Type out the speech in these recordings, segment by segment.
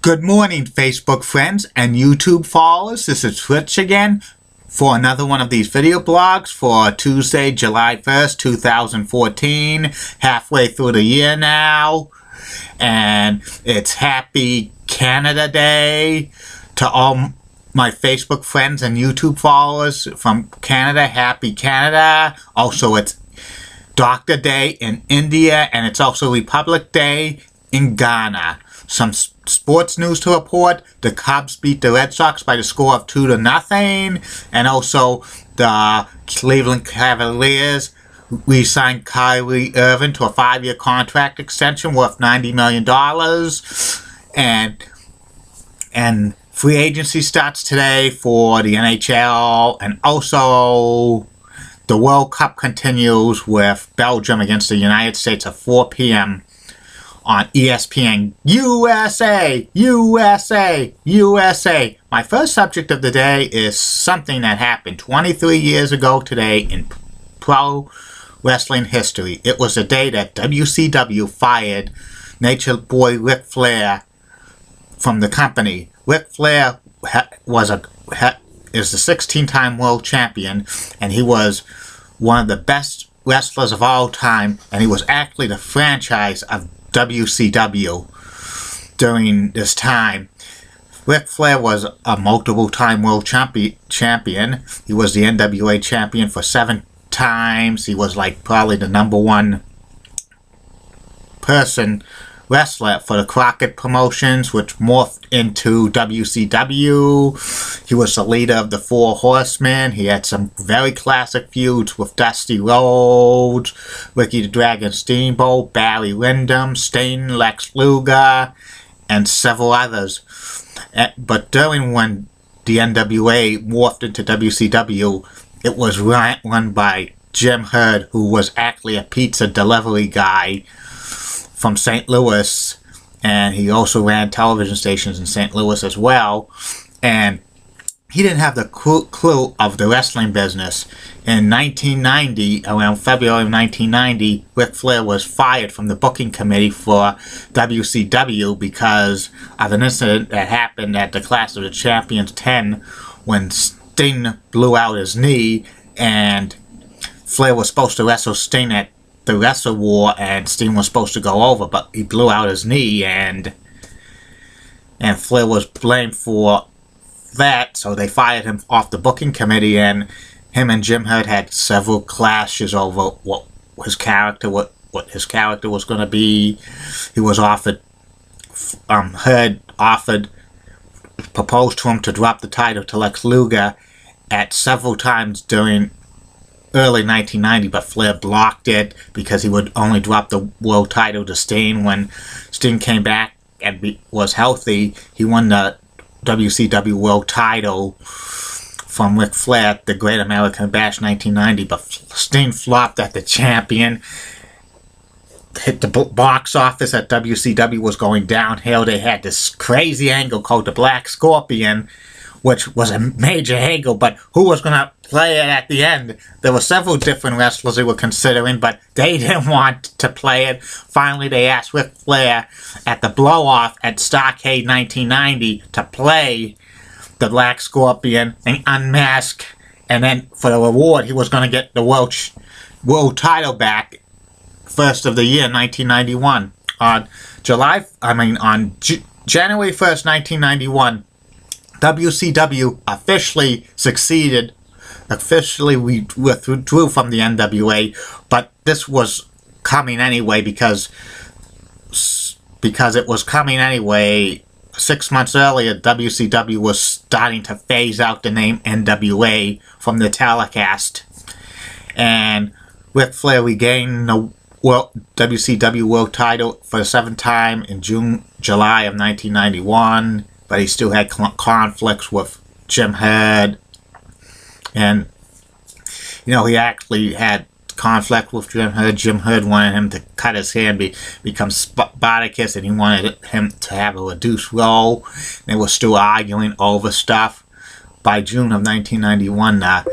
Good morning, Facebook friends and YouTube followers. This is Rich again for another one of these video blogs for Tuesday, July 1st, 2014. Halfway through the year now. And it's Happy Canada Day to all my Facebook friends and YouTube followers from Canada. Happy Canada. Also, it's Doctor Day in India, and it's also Republic Day in Ghana. Some sports news to report. The Cubs beat the Red Sox by the score of 2-0. And also the Cleveland Cavaliers re-signed Kyrie Irving to a 5-year contract extension worth $90 million. And free agency starts today for the NHL. And also the World Cup continues with Belgium against the United States at 4 p.m. on ESPN. USA! USA! USA! My first subject of the day is something that happened 23 years ago today in pro wrestling history. It was the day that WCW fired Nature Boy Ric Flair from the company. Ric Flair is the 16-time world champion, and he was one of the best wrestlers of all time, and he was actually the franchise of WCW during this time. Ric Flair was a multiple-time world champion. He was the NWA champion for 7 times. He was like probably the #1 person wrestler for the Crockett Promotions, which morphed into WCW. He was the leader of the Four Horsemen. He had some very classic feuds with Dusty Rhodes, Ricky the Dragon Steamboat, Barry Windham, Sting, Lex Luger, and several others. But during when the NWA morphed into WCW, it was run by Jim Herd, who was actually a pizza delivery guy from St. Louis, and he also ran television stations in St. Louis as well. And he didn't have the clue of the wrestling business. In 1990, around February of 1990, Ric Flair was fired from the booking committee for WCW because of an incident that happened at the Clash of the Champions 10 when Sting blew out his knee, and Flair was supposed to wrestle Sting at the Wrestle War, and Sting was supposed to go over, but he blew out his knee, and Flair was blamed for that, so they fired him off the booking committee, and him and Jim Herd had several clashes over what his character was going to be. He was offered, Herd proposed to him to drop the title to Lex Luger at several times during early 1990, but Flair blocked it because he would only drop the world title to Sting. When Sting came back and was healthy, he won the WCW world title from Ric Flair at the Great American Bash 1990, but Sting flopped at the champion. Hit the box office at WCW was going downhill. They had this crazy angle called the Black Scorpion, which was a major angle, but who was going to play it at the end? There were several different wrestlers they were considering, but they didn't want to play it. Finally, they asked Ric Flair at the blow-off at Starrcade 1990 to play the Black Scorpion and unmask, and then for the reward, he was going to get the world title back first of the year, 1991. On January 1st, 1991, WCW officially succeeded. Officially, we withdrew from the NWA, but this was coming anyway because it was coming anyway. 6 months earlier, WCW was starting to phase out the name NWA from the telecast, and Ric Flair regained the WCW World Title for the 7th time in July of 1991. But he still had conflicts with Jim Herd. And, he actually had conflict with Jim Herd. Jim Herd wanted him to cut his hair and become Spartacus, and he wanted him to have a reduced role. They were still arguing over stuff. By June of 1991, the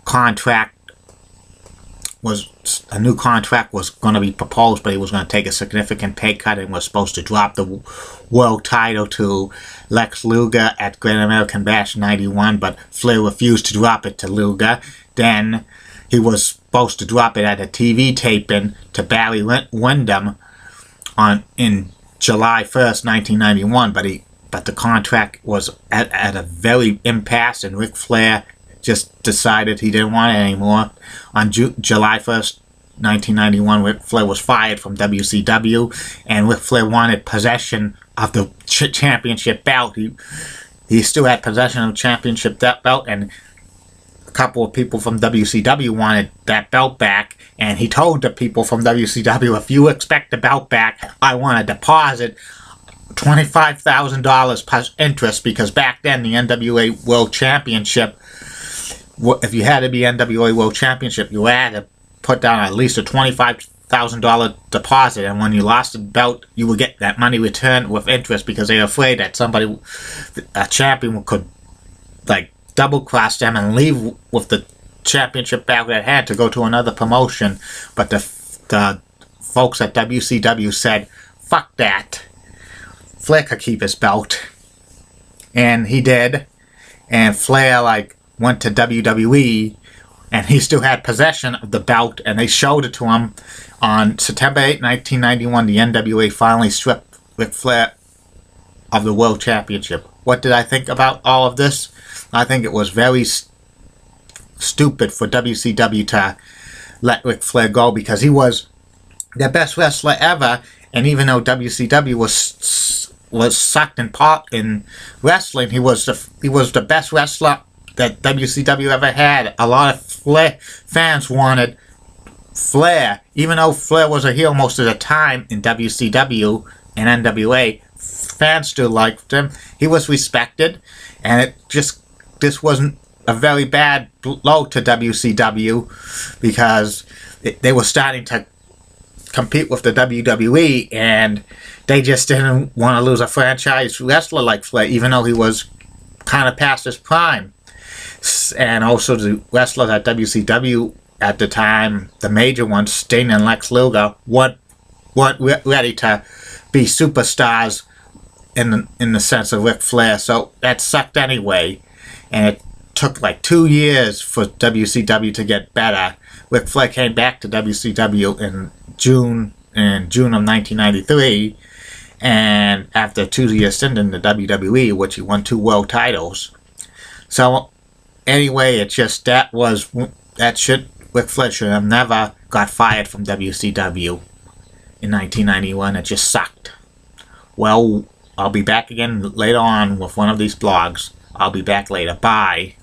contract a new contract was going to be proposed, but he was going to take a significant pay cut and was supposed to drop the world title to Lex Luger at Great American Bash 91, but Flair refused to drop it to Luger. Then he was supposed to drop it at a TV taping to Barry Windham in July 1st, 1991, but the contract was at a very impasse, and Ric Flair just decided he didn't want it anymore. On July 1st, 1991, Ric Flair was fired from WCW, and Ric Flair wanted possession of the championship belt. He still had possession of the championship belt, and a couple of people from WCW wanted that belt back, and he told the people from WCW, if you expect the belt back, I want a deposit $25,000 plus interest, because back then the NWA World Championship, if you had to be NWA World Championship, you had to put down at least a $25,000 deposit, and when you lost the belt, you would get that money returned with interest, because they were afraid that a champion could like double cross them and leave with the championship belt at hand to go to another promotion. But the folks at WCW said, fuck that. Flair could keep his belt. And he did. And Flair went to WWE, and he still had possession of the belt, and they showed it to him on September 8, 1991. The NWA finally stripped Ric Flair of the World Championship. What did I think about all of this? I think it was very stupid for WCW to let Ric Flair go, because he was the best wrestler ever, and even though WCW was sucked in wrestling, he was the best wrestler that WCW ever had. A lot of Flair fans wanted Flair, even though Flair was a heel most of the time in WCW and NWA. Fans still liked him. He was respected, and this wasn't a very bad blow to WCW, because they were starting to compete with the WWE, and they just didn't want to lose a franchise wrestler like Flair, even though he was kind of past his prime. And also the wrestlers at WCW at the time, the major ones, Sting and Lex Luger, weren't ready to be superstars in the sense of Ric Flair, so that sucked anyway. And it took 2 years for WCW to get better. Ric Flair came back to WCW in June of 1993, and after a 2-year stint in the WWE, which he won 2 world titles. So anyway, it's just Ric Flair should have never got fired from WCW in 1991. It just sucked. Well, I'll be back again later on with one of these blogs. I'll be back later. Bye.